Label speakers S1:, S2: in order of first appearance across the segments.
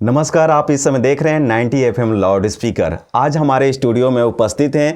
S1: नमस्कार, आप इस समय देख रहे हैं 90 FM लाउड स्पीकर। आज हमारे स्टूडियो में उपस्थित हैं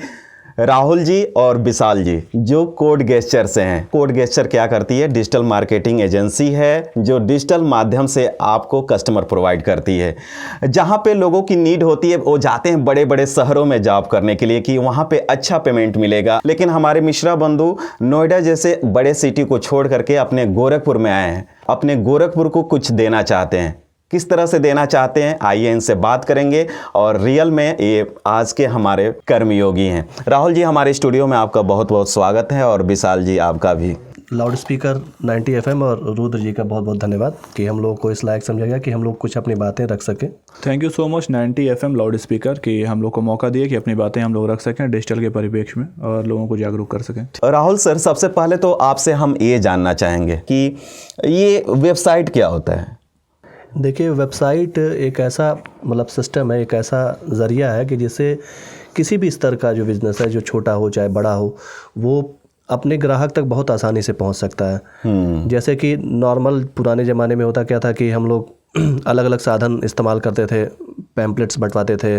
S1: राहुल जी और विशाल जी, जो कोड गेस्चर से हैं। कोड गेस्चर क्या करती है? डिजिटल मार्केटिंग एजेंसी है जो डिजिटल माध्यम से आपको कस्टमर प्रोवाइड करती है। जहां पे लोगों की नीड होती है वो जाते हैं बड़े बड़े शहरों में जॉब करने के लिए कि वहां पे अच्छा पेमेंट मिलेगा, लेकिन हमारे मिश्रा बंधु नोएडा जैसे बड़े सिटी को छोड़ करके अपने गोरखपुर में आए हैं। अपने गोरखपुर को कुछ देना चाहते हैं। किस तरह से देना चाहते हैं, आइए इनसे बात करेंगे। और रियल में ये आज के हमारे कर्मयोगी हैं। राहुल जी, हमारे स्टूडियो में आपका बहुत बहुत स्वागत है और विशाल जी आपका भी।
S2: लाउड स्पीकर 90 FM और रुद्र जी का बहुत बहुत धन्यवाद कि हम लोग को इस लायक समझा गया कि हम लोग कुछ अपनी बातें रख सकें।
S3: Thank you so much 90 FM loud speaker कि हम लोग को मौका दिए कि अपनी बातें हम लोग रख सकें डिजिटल के परिप्रेक्ष्य में और लोगों को जागरूक कर सकें।
S1: राहुल सर, सबसे पहले तो आपसे हम ये जानना चाहेंगे कि ये वेबसाइट क्या होता है?
S2: देखिए, वेबसाइट एक ऐसा सिस्टम है, एक ऐसा ज़रिया है कि जिससे किसी भी स्तर का जो बिज़नेस है, जो छोटा हो चाहे बड़ा हो, वो अपने ग्राहक तक बहुत आसानी से पहुंच सकता है। जैसे कि नॉर्मल पुराने ज़माने में होता क्या था कि हम लोग अलग अलग साधन इस्तेमाल करते थे, पैम्पलेट्स बंटवाते थे,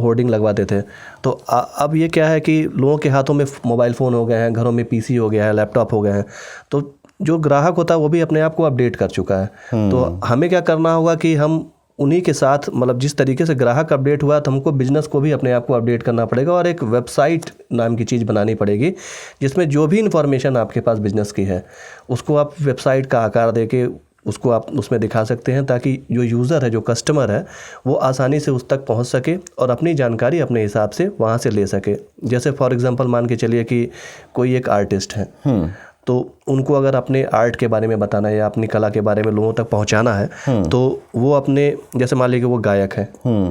S2: होर्डिंग लगवाते थे। तो अब ये क्या है कि लोगों के हाथों में मोबाइल फ़ोन हो गए हैं, घरों में PC हो गया है, लैपटॉप हो गए हैं। तो जो ग्राहक होता है वो भी अपने आप को अपडेट कर चुका है। तो हमें क्या करना होगा कि हम उन्हीं के साथ जिस तरीके से ग्राहक अपडेट हुआ तो हमको बिजनेस को भी अपने आप को अपडेट करना पड़ेगा और एक वेबसाइट नाम की चीज़ बनानी पड़ेगी जिसमें जो भी इन्फॉर्मेशन आपके पास बिजनेस की है उसको आप वेबसाइट का आकार देके उसको आप उसमें दिखा सकते हैं, ताकि जो यूज़र है, जो कस्टमर है, वो आसानी से उस तक पहुंच सके और अपनी जानकारी अपने हिसाब से वहां से ले सके। जैसे फॉर एग्जांपल मान के चलिए कि कोई एक आर्टिस्ट है, तो उनको अगर अपने आर्ट के बारे में बताना है या अपनी कला के बारे में लोगों तक पहुंचाना है तो वो अपने, जैसे मान लीजिए कि वो गायक है,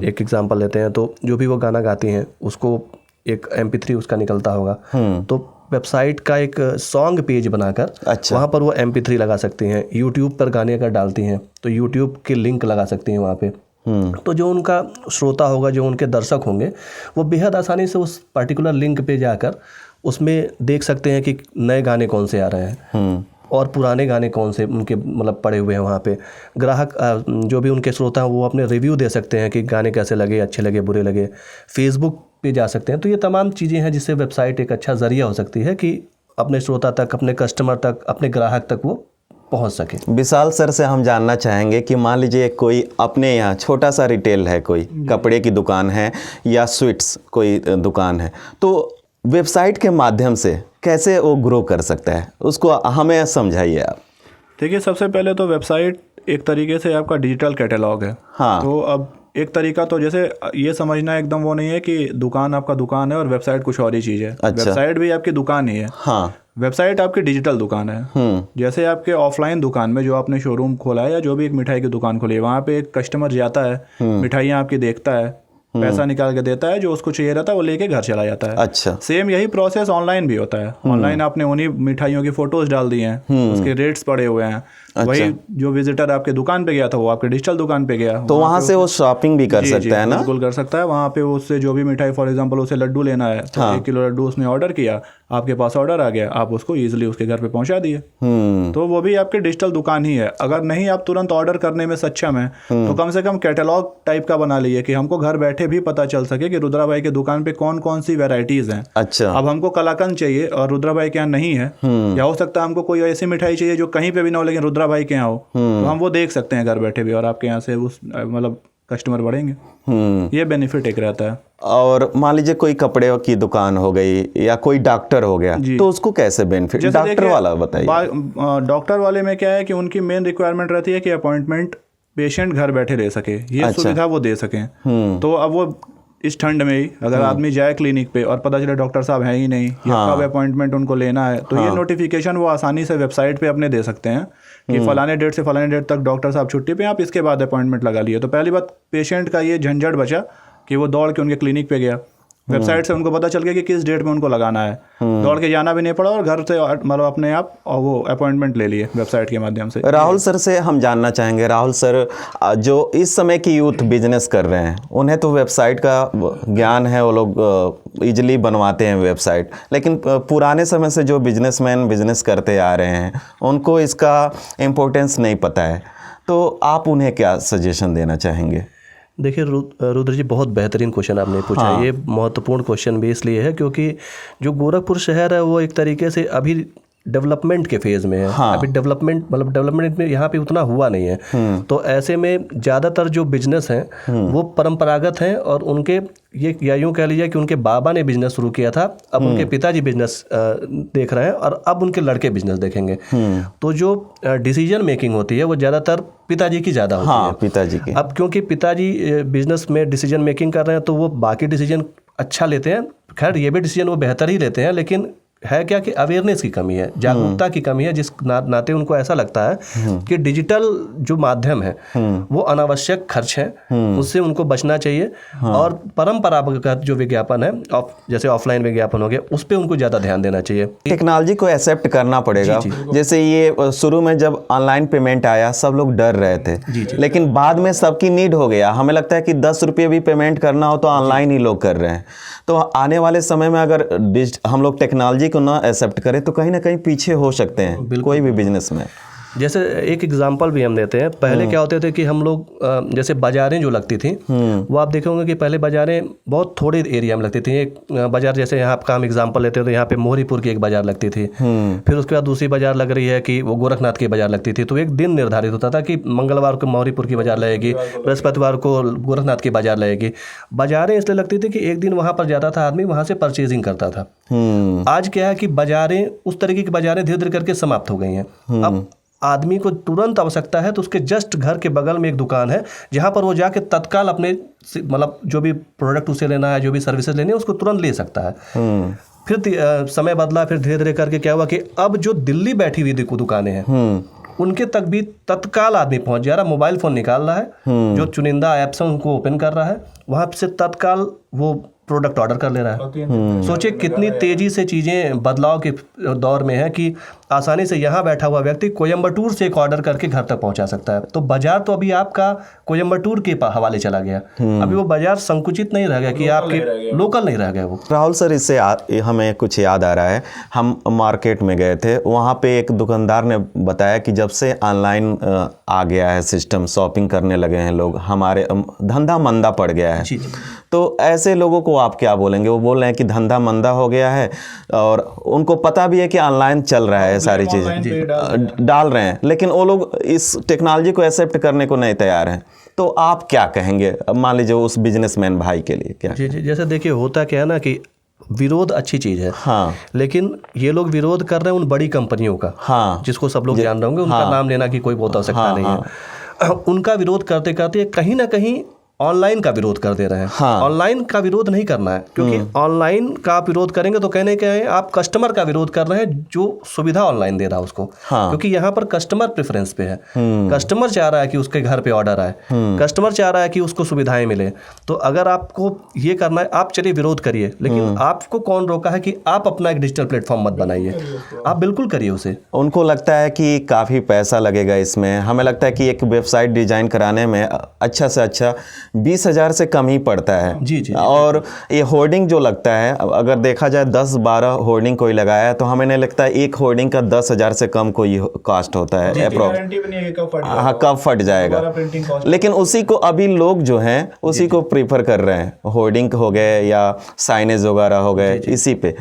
S2: एक एग्जांपल लेते हैं, तो जो भी वो गाना गाती हैं उसको एक MP3 उसका निकलता होगा। तो वेबसाइट का एक सॉन्ग पेज बनाकर वहाँ पर वो MP3 लगा सकती हैं। यूट्यूब पर गाने अगर डालती हैं तो यूट्यूब के लिंक लगा सकती हैं वहाँ पे। तो जो उनका श्रोता होगा, जो उनके दर्शक होंगे, वो बेहद आसानी से उस पर्टिकुलर लिंक पे जाकर उसमें देख सकते हैं कि नए गाने कौन से आ रहे हैं और पुराने गाने कौन से उनके पड़े हुए हैं। वहाँ पे ग्राहक, जो भी उनके श्रोता हैं, वो अपने रिव्यू दे सकते हैं कि गाने कैसे लगे, अच्छे लगे, बुरे लगे। फेसबुक पे जा सकते हैं। तो ये तमाम चीज़ें हैं जिससे वेबसाइट एक अच्छा ज़रिया हो सकती है कि अपने श्रोता तक, अपने कस्टमर तक, अपने ग्राहक तक वो पहुंच सके।
S1: विशाल सर से हम जानना चाहेंगे कि मान लीजिए कोई अपने यहाँ छोटा सा रिटेल है, कोई कपड़े की दुकान है या स्वीट्स कोई दुकान है, तो वेबसाइट के माध्यम से कैसे वो ग्रो कर सकता है, उसको हमें समझाइए आप।
S3: देखिए, सबसे पहले तो वेबसाइट एक तरीके से आपका डिजिटल कैटलॉग है।
S1: हाँ।
S3: तो अब एक तरीका तो जैसे ये समझना एकदम वो नहीं है कि दुकान आपका दुकान है और वेबसाइट कुछ और ही चीज़ है।
S1: अच्छा।
S3: वेबसाइट भी आपकी दुकान ही है।
S1: हाँ।
S3: वेबसाइट आपकी डिजिटल दुकान है। जैसे आपके ऑफलाइन दुकान में जो आपने शोरूम खोला है या जो भी एक मिठाई की दुकान खोली है, वहाँ पे एक कस्टमर जाता है, मिठाइयाँ आपकी देखता है, पैसा निकाल के देता है, जो उसको चाहिए रहता है वो लेके घर चला जाता है।
S1: अच्छा।
S3: सेम यही प्रोसेस ऑनलाइन भी होता है। ऑनलाइन आपने उन्हीं मिठाइयों की फोटोज डाल दी हैं, उसके रेट्स पड़े हुए हैं। अच्छा। वही जो विजिटर आपके दुकान पे गया था वो आपके डिजिटल दुकान पे गया,
S1: तो वहाँ से वो शॉपिंग भी कर सकता है ना?
S3: बिल्कुल कर सकता है। वहाँ पे उससे जो भी मिठाई, फॉर एग्जांपल उसे लड्डू लेना है तो 1 किलो लड्डू उसने ऑर्डर किया, आपके पास ऑर्डर आ गया, आप उसको ईजिली उसके घर पे पहुंचा दिए। तो वो भी आपकी डिजिटल दुकान ही है। अगर नहीं आप तुरंत ऑर्डर करने में सक्षम है तो कम से कम कैटलॉग टाइप का बना लीजिए कि हमको घर बैठे भी पता चल सके कि रुद्रा भाई के दुकान पे कौन कौन सी वेराइटीज हैं।
S1: अच्छा।
S3: अब हमको कलाकंद चाहिए और रुद्रा भाई के यहाँ नहीं है, या हो सकता है हमको कोई ऐसी मिठाई चाहिए जो कहीं पे भी ना हो लेकिन रुद्रा भाई के यहाँ हो, तो हम वो देख सकते हैं घर बैठे भी और आपके यहाँ से उस कस्टमर बढ़ेंगे। ये बेनिफिट एक रहता है।
S1: और मान लीजिए कोई कपड़े की दुकान हो गई या कोई डॉक्टर हो गया, तो उसको कैसे बेनिफिट? डॉक्टर वाला बताइए।
S3: डॉक्टर वाले में क्या है कि उनकी मेन रिक्वायरमेंट रहती है कि अपॉइंटमेंट पेशेंट घर बैठे ले सके, ये
S1: अच्छा।
S3: सुविधा वो दे सकें। तो अब वो इस ठंड में ही अगर आदमी जाए क्लिनिक पे और पता चले डॉक्टर साहब हैं ही नहीं, या कब अपॉइंटमेंट उनको लेना है, तो ये नोटिफिकेशन वो आसानी से वेबसाइट पे अपने दे सकते हैं कि फलाने डेट से फलाने डेट तक डॉक्टर साहब छुट्टी पे, आप इसके बाद अपॉइंटमेंट लगा लिए। तो पहली बात, पेशेंट का ये झंझट बचा कि वो दौड़ के उनके क्लिनिक पे गया। वेबसाइट से उनको पता चल गया कि किस डेट में उनको लगाना है, दौड़ के जाना भी नहीं पड़ा और घर से अपने आप और वो अपॉइंटमेंट ले लिए वेबसाइट के माध्यम से।
S1: राहुल सर से हम जानना चाहेंगे, राहुल सर जो इस समय की यूथ बिजनेस कर रहे हैं उन्हें तो वेबसाइट का ज्ञान है, वो लोग इजीली बनवाते हैं वेबसाइट, लेकिन पुराने समय से जो बिजनेसमैन बिजनेस करते आ रहे हैं उनको इसका इम्पोर्टेंस नहीं पता है। तो आप उन्हें क्या सजेशन देना चाहेंगे?
S2: देखिए रुद्र जी, बहुत बेहतरीन क्वेश्चन आपने पूछा। ये महत्वपूर्ण क्वेश्चन भी इसलिए है क्योंकि जो गोरखपुर शहर है वो एक तरीके से अभी डेवलपमेंट के फेज़ में है। अभी डेवलपमेंट में यहाँ पे उतना हुआ नहीं है। तो ऐसे में ज़्यादातर जो बिजनेस हैं वो परंपरागत हैं और उनके या यूँ कह लीजिए कि उनके बाबा ने बिजनेस शुरू किया था, अब उनके पिताजी बिजनेस देख रहे हैं और अब उनके लड़के बिजनेस देखेंगे। तो जो डिसीजन मेकिंग होती है वो ज़्यादातर पिताजी की ज़्यादा होती है।
S1: पिताजी की।
S2: अब क्योंकि पिताजी बिजनेस में डिसीजन मेकिंग कर रहे हैं तो वो बाकी डिसीजन अच्छा लेते हैं। खैर ये भी डिसीजन वो बेहतर ही लेते हैं, लेकिन है क्या कि अवेयरनेस की कमी है, जागरूकता की कमी है, जिस नाते उनको ऐसा लगता है कि डिजिटल जो माध्यम है वो अनावश्यक खर्च है, उससे उनको बचना चाहिए। और परंपरागत जो विज्ञापन है, जैसे ऑफलाइन विज्ञापन हो गया, उस पर उनको ज़्यादा ध्यान देना चाहिए।
S1: टेक्नोलॉजी को एक्सेप्ट करना पड़ेगा। जैसे ये शुरू में जब ऑनलाइन पेमेंट आया सब लोग डर रहे थे, लेकिन बाद में सबकी नीड हो गया। हमें लगता है कि 10 रुपये भी पेमेंट करना हो तो ऑनलाइन ही लोग कर रहे हैं। तो आने वाले समय में अगर हम लोग टेक्नोलॉजी को ना एक्सेप्ट करें तो कहीं ना कहीं पीछे हो सकते हैं कोई भी बिजनेस में।
S2: जैसे एक एग्जांपल भी हम देते हैं। पहले क्या होते थे कि हम लोग जैसे बाजारें जो लगती थी वो आप देखे होंगे कि पहले बाजारें बहुत थोड़े एरिया में लगती थी। एक बाजार जैसे यहाँ का हम एग्जांपल लेते हैं तो यहाँ पे मोहरीपुर की एक बाजार लगती थी, फिर उसके बाद दूसरी बाजार लग रही है कि वो गोरखनाथ की बाजार लगती थी। तो एक दिन निर्धारित होता था कि मंगलवार को मोहरीपुर की बाजार लगेगी, बृहस्पतिवार को गोरखनाथ की बाजार लगेगी। बाजारें इसलिए लगती थी कि एक दिन वहाँ पर जाता था आदमी, वहाँ से परचेजिंग करता था। आज क्या है कि बाजारें, उस तरीके की बाजारें धीरे धीरे करके समाप्त हो गई हैं। अब आदमी को तुरंत आवश्यकता है तो उसके जस्ट घर के बगल में एक दुकान है जहां पर वो जाके तत्काल अपने मतलब जो भी प्रोडक्ट उसे लेना है, जो भी सर्विसेज लेनी है, उसको तुरंत ले सकता है। फिर समय बदला, फिर धीरे धीरे करके क्या हुआ कि अब जो दिल्ली बैठी हुई दुकानें हैं उनके तक भी तत्काल आदमी पहुंच जा रहा, मोबाइल फोन निकाल रहा है, जो चुनिंदा ऐप्स हैं उनको ओपन कर रहा है, वहां से तत्काल वो प्रोडक्ट ऑर्डर कर ले रहा है। सोचिए कितनी तेजी से चीज़ें बदलाव के दौर में है कि आसानी से यहाँ बैठा हुआ व्यक्ति कोयम्बटूर से एक ऑर्डर करके घर तक पहुँचा सकता है। तो बाजार तो अभी आपका कोयम्बटूर के हवाले चला गया। अभी वो बाजार संकुचित नहीं रह गया कि आपके लोकल नहीं रह गया वो।
S1: राहुल सर, इससे हमें कुछ याद आ रहा है। हम मार्केट में गए थे, वहाँ पे एक दुकानदार ने बताया कि जब से ऑनलाइन आ गया है सिस्टम, शॉपिंग करने लगे हैं लोग, हमारे धंधा मंदा पड़ गया है। तो ऐसे लोगों को आप क्या बोलेंगे? वो बोल रहे हैं कि धंधा मंदा हो गया है और उनको पता भी है कि ऑनलाइन चल रहा है, सारी चीज़ें डाल रहे हैं, लेकिन वो लोग इस टेक्नोलॉजी को एक्सेप्ट करने को नहीं तैयार हैं। तो आप क्या कहेंगे, मान लीजिए उस बिजनेसमैन भाई के लिए क्या?
S2: जी, जैसे देखिए होता क्या है ना कि विरोध अच्छी चीज़ है।
S1: हाँ।
S2: लेकिन ये लोग विरोध कर रहे हैं उन बड़ी कंपनियों का। हाँ। जिसको सब लोग जान रहे होंगे, उनका नाम लेना की कोई बहुत आवश्यकता नहीं है। उनका विरोध करते करते कहीं ना कहीं ऑनलाइन का विरोध कर दे रहे हैं। हाँ। ऑनलाइन का विरोध नहीं करना है, क्योंकि ऑनलाइन का आप विरोध करेंगे तो कहने के आप कस्टमर का विरोध कर रहे हैं जो सुविधा ऑनलाइन दे रहा है उसको। हाँ। क्योंकि यहाँ पर कस्टमर प्रेफरेंस पे है। कस्टमर चाह रहा है कि उसके घर पे ऑर्डर आए, कस्टमर चाह रहा है कि उसको सुविधाएं मिले। तो अगर आपको ये करना है, आप चलिए विरोध करिए, लेकिन आपको कौन रोका है कि आप अपना एक डिजिटल प्लेटफॉर्म मत बनाइए? आप बिल्कुल करिए उसे।
S1: उनको लगता है कि काफ़ी पैसा लगेगा इसमें। हमें लगता है कि एक वेबसाइट डिजाइन कराने में अच्छा से अच्छा 20,000 से कम ही पड़ता है।
S2: जी।
S1: और ये होर्डिंग जो लगता है, अगर देखा जाए 10-12 होर्डिंग कोई लगाया है तो हमें नहीं लगता है एक होर्डिंग का 10,000 से कम कोई कॉस्ट होता है अप्रोक्स। हाँ, कब फट जाएगा। लेकिन उसी को अभी लोग जो हैं उसी को प्रीफर कर रहे हैं, होर्डिंग हो गए या साइनेज वगैरह हो गए इसी पे,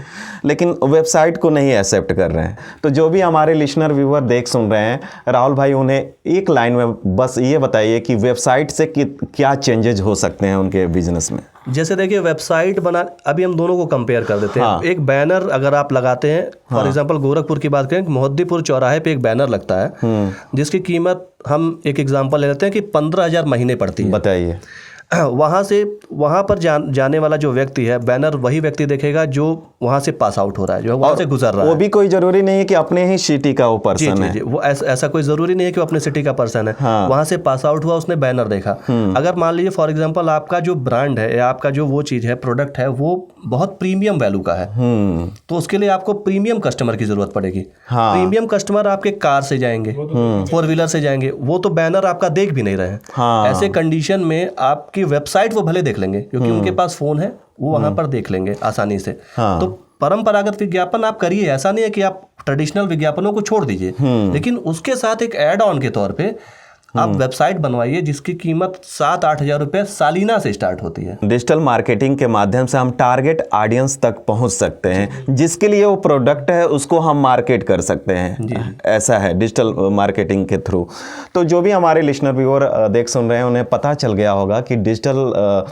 S1: लेकिन वेबसाइट को नहीं एक्सेप्ट कर रहे हैं। तो जो भी हमारे लिसनर व्यूअर देख सुन रहे हैं, राहुल भाई उन्हें एक लाइन में बस ये बताइए कि वेबसाइट से क्या चेंजेस हो सकते हैं उनके बिजनेस में।
S2: जैसे देखिए वेबसाइट बना, अभी हम दोनों को कंपेयर कर देते हैं। हाँ। एक बैनर अगर आप लगाते हैं, फॉर एग्जांपल गोरखपुर की बात करें, मोहद्दीपुर चौराहे पे एक बैनर लगता है जिसकी कीमत हम एक एग्जांपल ले लेते हैं कि 15,000 महीने पड़ती है।
S1: बताइए।
S2: वहाँ पर जाने वाला जो व्यक्ति है, बैनर वही व्यक्ति देखेगा जो वहाँ से पास आउट हो रहा है, जो वहाँ से गुजर रहा है।
S1: वो भी कोई जरूरी नहीं है कि अपने ही सिटी का वो पर्सन है।
S2: जी, वो ऐसा कोई जरूरी नहीं है कि वो अपने सिटी का पर्सन है। हाँ। वहाँ से पास आउट हुआ, उसने बैनर देखा। अगर मान लीजिए फॉर एग्जांपल आपका जो ब्रांड है या आपका जो वो चीज़ है, प्रोडक्ट है, वो बहुत प्रीमियम वैल्यू का है, तो उसके लिए आपको प्रीमियम कस्टमर की जरूरत पड़ेगी। हाँ। प्रीमियम कस्टमर आपके कार से जाएंगे, 4 व्हीलर से जाएंगे, वो तो बैनर आपका देख भी नहीं रहे। हाँ। ऐसे कंडीशन में आपकी वेबसाइट वो भले देख लेंगे, क्योंकि उनके पास फोन है, वो वहां पर देख लेंगे आसानी से। हाँ। तो परंपरागत विज्ञापन आप करिए, ऐसा नहीं है कि आप ट्रेडिशनल विज्ञापनों को छोड़ दीजिए, लेकिन उसके साथ एक ऐड ऑन के तौर पे आप वेबसाइट बनवाइए जिसकी कीमत 7-8 हज़ार रुपये सालीना से स्टार्ट होती है।
S1: डिजिटल मार्केटिंग के माध्यम से हम टारगेट ऑडियंस तक पहुंच सकते हैं, जिसके लिए वो प्रोडक्ट है उसको हम मार्केट कर सकते हैं। ऐसा है डिजिटल मार्केटिंग के थ्रू। तो जो भी हमारे लिसनर व्यूअर देख सुन रहे हैं उन्हें पता चल गया होगा कि डिजिटल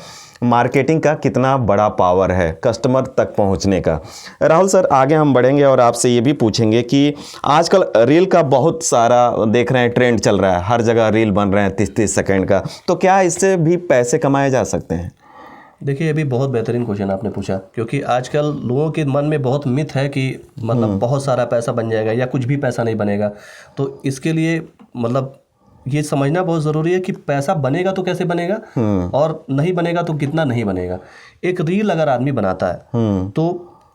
S1: मार्केटिंग का कितना बड़ा पावर है कस्टमर तक पहुंचने का। राहुल सर, आगे हम बढ़ेंगे और आपसे ये भी पूछेंगे कि आजकल रील का बहुत सारा देख रहे हैं ट्रेंड चल रहा है, हर जगह रील बन रहे हैं 30-30 सेकंड का, तो क्या इससे भी पैसे कमाए जा सकते हैं?
S2: देखिए, ये भी बहुत बेहतरीन क्वेश्चन आपने पूछा, क्योंकि आजकल लोगों के मन में बहुत मिथ है कि मतलब बहुत सारा पैसा बन जाएगा या कुछ भी पैसा नहीं बनेगा। तो इसके लिए मतलब ये समझना बहुत ज़रूरी है कि पैसा बनेगा तो कैसे बनेगा और नहीं बनेगा तो कितना नहीं बनेगा। एक रील अगर आदमी बनाता है तो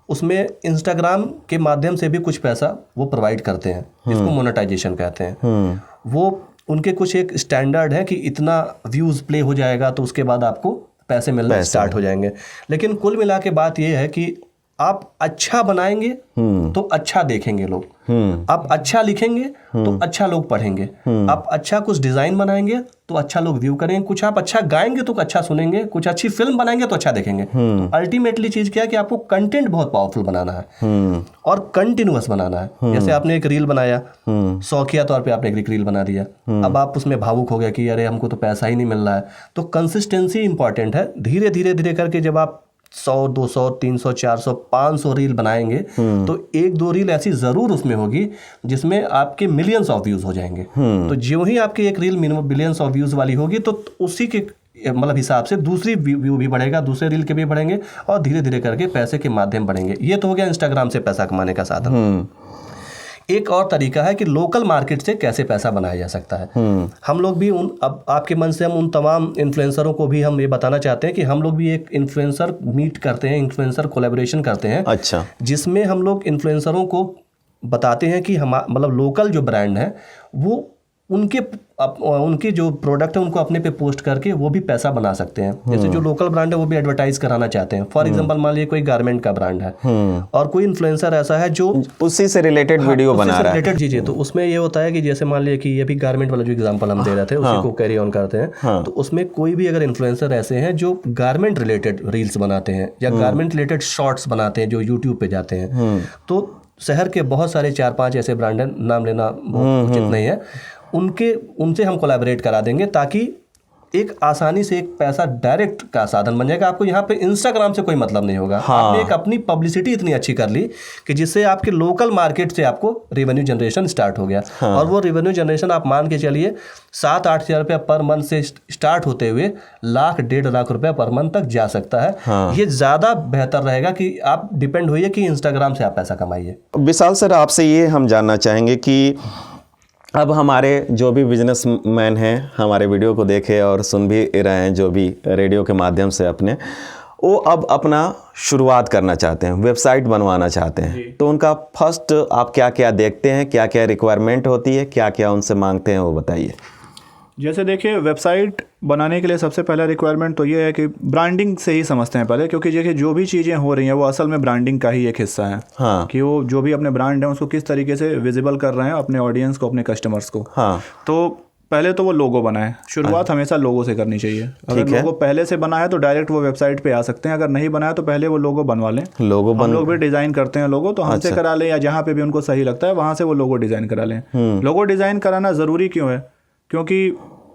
S2: उसमें इंस्टाग्राम के माध्यम से भी कुछ पैसा वो प्रोवाइड करते हैं, जिसको मोनेटाइजेशन कहते हैं। वो उनके कुछ एक स्टैंडर्ड है कि इतना व्यूज़ प्ले हो जाएगा तो उसके बाद आपको पैसे मिलना स्टार्ट हो जाएंगे। लेकिन कुल मिला के बात ये है कि आप अच्छा बनाएंगे तो अच्छा देखेंगे लोग, आप अच्छा लिखेंगे तो अच्छा लोग पढ़ेंगे, आप अच्छा कुछ डिज़ाइन बनाएंगे तो अच्छा लोग व्यू करेंगे, कुछ आप अच्छा गाएंगे तो अच्छा सुनेंगे, कुछ अच्छी फिल्म बनाएंगे तो अच्छा देखेंगे। तो अल्टीमेटली चीज़ क्या है कि आपको कंटेंट बहुत पावरफुल बनाना है और कंटिन्यूअस बनाना है। जैसे आपने एक रील बनाया, शौकिया तौर पे आपने एक रील बना दिया, अब आप उसमें भावुक हो गया कि अरे हमको तो पैसा ही नहीं मिल रहा है। तो कंसिस्टेंसी इंपॉर्टेंट है। धीरे धीरे धीरे करके जब आप 100, 200, 300, 400, 500 रील बनाएंगे तो 1-2 रील ऐसी ज़रूर उसमें होगी जिसमें आपके मिलियंस ऑफ व्यूज़ हो जाएंगे। तो जो ही आपकी एक reel minimum billions of views वाली होगी तो उसी के मतलब हिसाब से दूसरी व्यू भी बढ़ेगा, दूसरे रील के भी बढ़ेंगे और धीरे धीरे करके पैसे के माध्यम बढ़ेंगे। ये तो हो गया इंस्टाग्राम से पैसा कमाने का साधन। एक और तरीका है कि लोकल मार्केट से कैसे पैसा बनाया जा सकता है। हम लोग भी अब आपके मन से हम उन तमाम इन्फ्लुएंसरों को भी हम ये बताना चाहते हैं कि हम लोग भी एक इन्फ्लुएंसर मीट करते हैं, इन्फ्लुएंसर कोलैबोरेशन करते हैं।
S1: अच्छा।
S2: जिसमें हम लोग इन्फ्लुएंसरों को बताते हैं कि हम मतलब लोकल जो ब्रांड है वो उनके जो प्रोडक्ट है उनको अपने पे पोस्ट करके वो भी पैसा बना सकते हैं। जैसे जो लोकल ब्रांड है वो भी एडवर्टाइज कराना चाहते हैं। फॉर एग्जांपल मान लीजिए कोई गारमेंट का ब्रांड है और कोई इन्फ्लुएंसर ऐसा है जो
S1: उसी से रिलेटेड वीडियो बना रहा है।
S2: जी, तो उसमें ये होता है कि जैसे मान लीजिए कि ये भी गारमेंट वाला जो एग्जांपल हम दे रहे थे उसी को कैरी ऑन करते हैं। तो उसमें कोई भी अगर इन्फ्लुएंसर ऐसे हैं जो गारमेंट रिलेटेड रील्स बनाते हैं या गारमेंट रिलेटेड शॉर्ट्स बनाते हैं जो यूट्यूब पे जाते हैं, तो शहर के बहुत सारे 4-5 ऐसे ब्रांड हैं, नाम लेना बहुत उचित नहीं है, उनसे हम कोलैबोरेट करा देंगे ताकि एक आसानी से एक पैसा डायरेक्ट का साधन बन जाएगा। आपको यहाँ पे इंस्टाग्राम से कोई मतलब नहीं होगा। आपने एक अपनी पब्लिसिटी इतनी अच्छी कर ली कि जिससे आपके लोकल मार्केट से आपको रेवेन्यू जनरेशन स्टार्ट हो गया। और वो रेवेन्यू जनरेशन आप मान के चलिए 7-8 हज़ार रुपया पर मंथ से स्टार्ट होते हुए 1-1.5 लाख रुपया पर मंथ तक जा सकता है। ये ज़्यादा बेहतर रहेगा कि आप डिपेंड होइए कि इंस्टाग्राम से आप पैसा कमाइए।
S1: विशाल सर, आपसे ये हम जानना चाहेंगे कि अब हमारे जो भी बिजनेसमैन हैं हमारे वीडियो को देखे और सुन भी रहे हैं, जो भी रेडियो के माध्यम से अपने, वो अब अपना शुरुआत करना चाहते हैं, वेबसाइट बनवाना चाहते हैं, तो उनका फर्स्ट आप क्या क्या देखते हैं, क्या क्या रिक्वायरमेंट होती है, क्या क्या उनसे मांगते हैं, वो बताइए।
S3: जैसे देखिए, वेबसाइट बनाने के लिए सबसे पहला रिक्वायरमेंट तो ये है कि ब्रांडिंग से ही समझते हैं पहले, क्योंकि देखिए जो भी चीज़ें हो रही हैं वो असल में ब्रांडिंग का ही एक हिस्सा है। कि वो जो भी अपने ब्रांड है उसको किस तरीके से विजिबल कर रहे हैं अपने ऑडियंस को, अपने कस्टमर्स को। तो पहले तो वो लोगो बनाए, शुरुआत हमेशा लोगो से करनी चाहिए। अगर लोगो पहले से बना है तो डायरेक्ट वो वेबसाइट पे आ सकते हैं, अगर नहीं बनाया तो पहले वो लोगो बनवा लें। हम लोग भी डिज़ाइन करते हैं लोगो, तो हमसे करा लें या जहाँ पे भी उनको सही लगता है वहाँ से वो लोगो डिज़ाइन करा लें। लोगो डिज़ाइन कराना ज़रूरी क्यों है? क्योंकि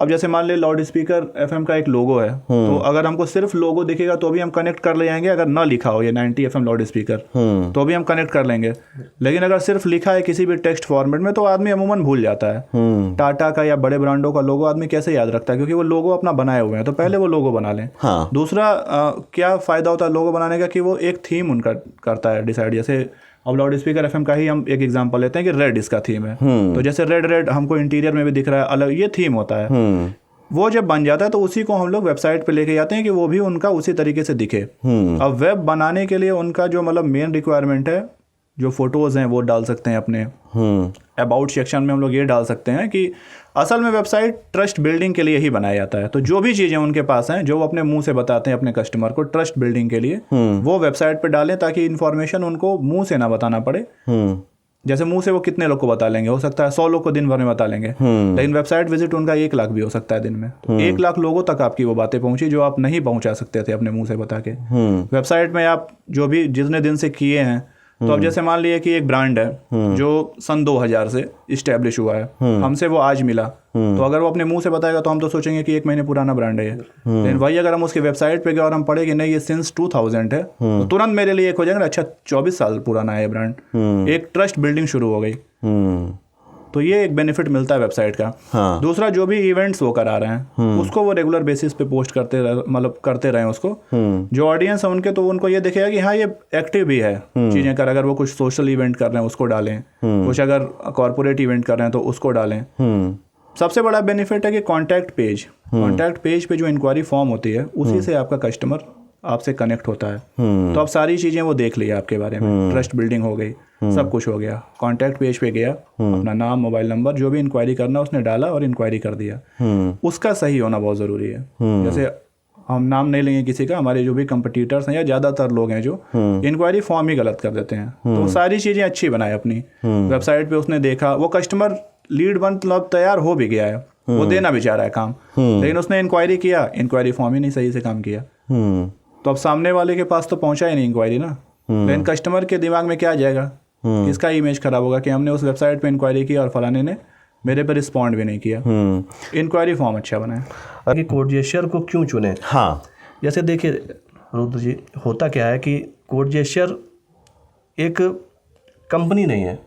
S3: अब जैसे मान ले लाउड स्पीकर FM का एक लोगो है, तो अगर हमको सिर्फ लोगो दिखेगा तो भी हम कनेक्ट कर ले जाएंगे। अगर ना लिखा हो ये 90 FM लाउड स्पीकर तो भी हम कनेक्ट कर लेंगे। लेकिन अगर सिर्फ लिखा है किसी भी टेक्स्ट फॉर्मेट में तो आदमी अमूमन भूल जाता है। टाटा का या बड़े ब्रांडों का लोगो आदमी कैसे याद रखता है, क्योंकि वो लोगो अपना बनाए हुए हैं। तो पहले वो लोगो बना लें। दूसरा क्या फ़ायदा होता है लोगो बनाने का कि वो एक थीम उनका करता है डिसाइड। जैसे अब लाउड स्पीकर FM का ही हम एक एग्जांपल लेते हैं कि रेड इसका थीम है, तो जैसे रेड हमको इंटीरियर में भी दिख रहा है अलग, ये थीम होता है। वो जब बन जाता है तो उसी को हम लोग वेबसाइट पे लेके जाते हैं कि वो भी उनका उसी तरीके से दिखे। अब वेब बनाने के लिए उनका जो मतलब मेन रिक्वायरमेंट है, जो फोटोज़ हैं वो डाल सकते हैं अपने अबाउट सेक्शन में। हम लोग ये डाल सकते हैं कि असल में वेबसाइट ट्रस्ट बिल्डिंग के लिए ही बनाया जाता है। तो जो भी चीज़ें उनके पास हैं, जो वो अपने मुंह से बताते हैं अपने कस्टमर को ट्रस्ट बिल्डिंग के लिए, वो वेबसाइट पे डालें ताकि इन्फॉर्मेशन उनको मुंह से ना बताना पड़े। जैसे मुंह से वो कितने लोग को बता लेंगे, हो सकता है 100 लोग को दिन भर में बता लेंगे, लेकिन वेबसाइट विजिट उनका 1 लाख भी हो सकता है दिन में। 1 लाख लोगों तक आपकी वो बातें पहुंची जो आप नहीं पहुंचा सकते थे अपने मुंह से बता के। वेबसाइट में आप जो भी जितने दिन से किए हैं, तो अब जैसे मान लिए कि एक ब्रांड है जो सन 2000 से इस्टेब्लिश हुआ है, हमसे वो आज मिला, तो अगर वो अपने मुंह से बताएगा तो हम तो सोचेंगे कि 1 महीने पुराना ब्रांड है ये। लेकिन वही अगर हम उसकी वेबसाइट पे गए और हम पढ़े कि नहीं ये सिंस 2000 है, तो तुरंत मेरे लिए एक हो जाएगा, अच्छा 24 साल पुराना है ये ब्रांड। एक ट्रस्ट बिल्डिंग शुरू हो गई। तो ये एक बेनिफिट मिलता है वेबसाइट का। दूसरा, जो भी इवेंट्स वो करा रहे हैं उसको वो रेगुलर बेसिस पे पोस्ट करते रहे उसको। जो ऑडियंस है उनके, तो उनको ये दिखेगा कि हाँ ये एक्टिव भी है चीज़ें कर। अगर वो कुछ सोशल इवेंट कर रहे हैं उसको डालें, कुछ अगर कॉर्पोरेट इवेंट कर रहे हैं तो उसको डालें। सबसे बड़ा बेनिफिट है कि कॉन्टैक्ट पेज पे जो इंक्वायरी फॉर्म होती है उसी से आपका कस्टमर आपसे कनेक्ट होता है। तो अब सारी चीज़ें वो देख लिया आपके बारे में, ट्रस्ट बिल्डिंग हो गई, सब कुछ हो गया। कॉन्टैक्ट पेज पे गया, अपना नाम, मोबाइल नंबर, जो भी इंक्वायरी करना उसने डाला और इंक्वायरी कर दिया। उसका सही होना बहुत ज़रूरी है। जैसे हम नाम नहीं लेंगे किसी का, हमारे जो भी कंपटीटर्स हैं या ज़्यादातर लोग हैं जो इंक्वायरी फॉर्म ही गलत कर देते हैं। तो सारी चीज़ें अच्छी बनाए अपनी वेबसाइट पे। उसने देखा, वो कस्टमर लीड मतलब तैयार हो भी गया है, वो देना भी चाह रहा है काम, लेकिन उसने इंक्वायरी किया, इंक्वायरी फॉर्म ही नहीं सही से काम किया, तो अब सामने वाले के पास तो पहुंचा ही नहीं इंक्वायरी ना। लेकिन कस्टमर के दिमाग में क्या आ जाएगा, किसका इमेज खराब होगा कि हमने उस वेबसाइट पे इंक्वायरी की और फलाने ने मेरे पर रिस्पॉन्ड भी नहीं किया। इंक्वायरी फॉर्म अच्छा बनाए।
S2: कि कोड जेस्चर को क्यों चुने?
S1: हाँ,
S2: जैसे देखिए रुद्र जी, होता क्या है कि कोड जेस्चर एक कंपनी नहीं है,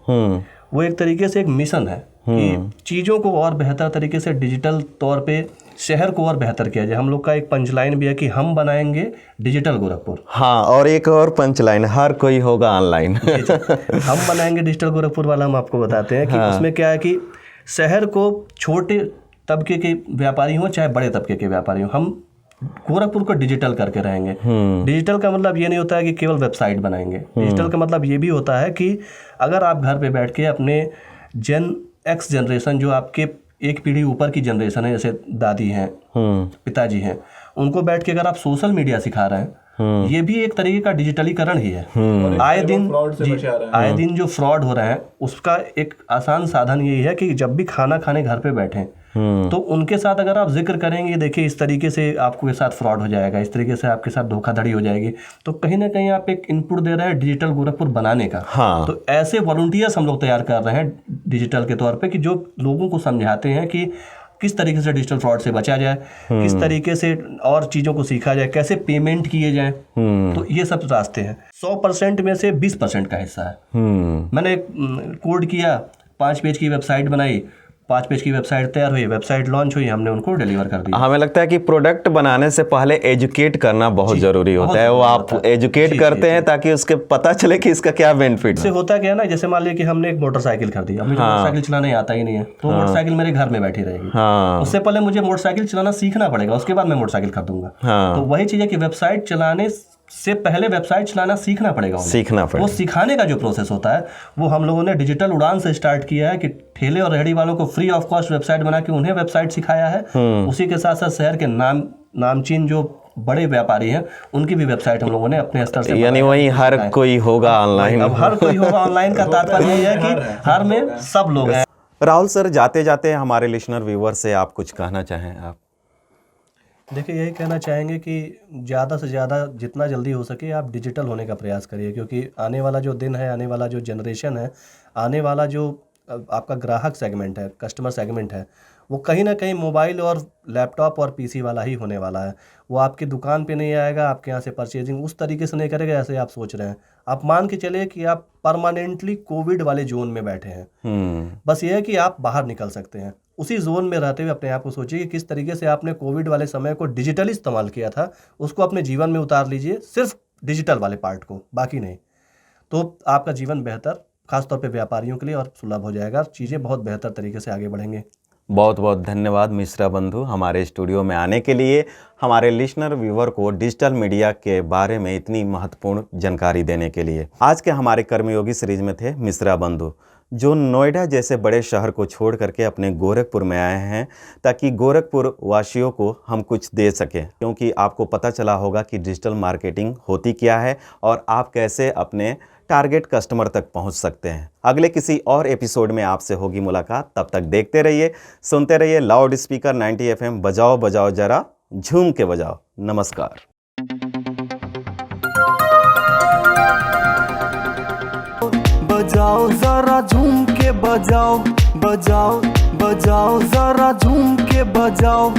S2: वो एक तरीके से एक मिशन है कि चीज़ों को और बेहतर तरीके से डिजिटल तौर पे शहर को और बेहतर किया जाए। हम लोग का एक पंचलाइन भी है कि हम बनाएंगे डिजिटल गोरखपुर।
S1: हाँ, और एक और पंचलाइन, हर कोई होगा ऑनलाइन।
S2: हम बनाएंगे डिजिटल गोरखपुर वाला हम आपको बताते हैं कि उसमें क्या है कि शहर को छोटे तबके के व्यापारी हों चाहे बड़े तबके के व्यापारी हों, हम गोरखपुर को डिजिटल करके रहेंगे। डिजिटल का मतलब ये नहीं होता है कि केवल वेबसाइट बनाएंगे। डिजिटल का मतलब ये भी होता है कि अगर आप घर पे बैठ के अपने जेन एक्स जनरेशन, जो आपके एक पीढ़ी ऊपर की जनरेशन है, जैसे दादी हैं, पिताजी हैं, उनको बैठ के अगर आप सोशल मीडिया सिखा रहे हैं, ये भी एक तरीके का डिजिटलीकरण ही है। आए दिन जो फ्रॉड हो रहे हैं उसका एक आसान साधन यही है कि जब भी खाना खाने घर पे बैठें तो उनके साथ अगर आप जिक्र करेंगे, देखिए इस तरीके से आपके साथ फ्रॉड हो जाएगा, इस तरीके से आपके साथ धोखाधड़ी हो जाएगी, तो कहीं ना कहीं आप एक इनपुट दे रहे हैं डिजिटल गोरखपुर बनाने का। तो ऐसे वॉलंटियर्स हम लोग तैयार कर रहे हैं डिजिटल के तौर पे कि जो लोगों को समझाते हैं कि किस तरीके से डिजिटल फ्रॉड से बचा जाए, किस तरीके से और चीज़ों को सीखा जाए, कैसे पेमेंट किए जाए। तो ये सब रास्ते हैं। 100% में से 20% का हिस्सा है। मैंने कोड किया, 5 पेज की वेबसाइट बनाई, 5 पेज की वेबसाइट तैयार हुई, वेबसाइट लॉन्च हुई, हमने उनको डिलीवर कर दिया।
S1: हमें लगता है कि प्रोडक्ट बनाने से पहले एजुकेट करना बहुत जरूरी होता है। वो आप एजुकेट करते हैं ताकि उसके पता चले कि इसका क्या बेनिफिट
S2: है। होता क्या है ना, जैसे मान लिया कि हमने एक मोटरसाइकिल खरीदी, अब मुझे मोटरसाइकिल चलाने आता ही नहीं है, तो मोटरसाइकिल मेरे घर में बैठी रहेगी। उससे पहले मुझे मोटरसाइकिल चलाना सीखना पड़ेगा, उसके बाद मैं मोटरसाइकिल खरीदूंगा। तो वही चीज है कि वेबसाइट चलाने से पहले वेबसाइट चलाना सीखना पड़ेगा। वो सिखाने का जो प्रोसेस होता है वो हम लोगों ने डिजिटल उड़ान से स्टार्ट किया है कि ठेले और रेहड़ी वालों को फ्री ऑफ कॉस्ट वेबसाइट बना के उन्हें वेबसाइट सिखाया है। उसी के साथ साथ शहर के नामचीन जो बड़े व्यापारी हैं उनकी भी वेबसाइट हम लोगों ने अपने स्तर से,
S1: यानी वही हर कोई होगा ऑनलाइन।
S2: अब हर कोई होगा ऑनलाइन का तात्पर्य यह है कि हर में सब लोग हैं।
S1: राहुल सर, जाते जाते हमारे लिसनर व्यूवर से आप कुछ कहना चाहें? आप
S2: देखिए, यही कहना चाहेंगे कि ज़्यादा से ज़्यादा जितना जल्दी हो सके आप डिजिटल होने का प्रयास करिए, क्योंकि आने वाला जो दिन है, आने वाला जो जनरेशन है, आने वाला जो आपका ग्राहक सेगमेंट है, कस्टमर सेगमेंट है, वो कहीं ना कहीं मोबाइल और लैपटॉप और पीसी वाला ही होने वाला है। वो आपकी दुकान पे नहीं आएगा, आपके यहाँ से परचेजिंग उस तरीके से नहीं करेगा जैसे आप सोच रहे हैं। आप मान के चलिए कि आप परमानेंटली कोविड वाले जोन में बैठे हैं। बस ये है कि आप बाहर निकल सकते हैं। उसी जोन में रहते हुए अपने आप को सोचिए कि किस तरीके से आपने कोविड वाले समय को डिजिटली इस्तेमाल किया था, उसको अपने जीवन में उतार लीजिए, सिर्फ डिजिटल वाले पार्ट को, बाकी नहीं। तो आपका जीवन बेहतर, खासतौर पे व्यापारियों के लिए, और सुलभ हो जाएगा, चीज़ें बहुत बेहतर तरीके से आगे बढ़ेंगे।
S1: बहुत बहुत धन्यवाद मिश्रा बंधु, हमारे स्टूडियो में आने के लिए, हमारे लिसनर व्यूवर को डिजिटल मीडिया के बारे में इतनी महत्वपूर्ण जानकारी देने के लिए। आज के हमारे कर्मयोगी सीरीज में थे मिश्रा बंधु, जो नोएडा जैसे बड़े शहर को छोड़ करके अपने गोरखपुर में आए हैं ताकि गोरखपुर वासियों को हम कुछ दे सकें, क्योंकि आपको पता चला होगा कि डिजिटल मार्केटिंग होती क्या है और आप कैसे अपने टारगेट कस्टमर तक पहुंच सकते हैं। अगले किसी और एपिसोड में आपसे होगी मुलाकात। तब तक देखते रहिए, सुनते रहिए लाउड स्पीकर 90 FM। बजाओ बजाओ जरा झूम के बजाओ। नमस्कार।
S4: बजाओ जरा झूम के बजाओ, बजाओ बजाओ जरा झूम के बजाओ।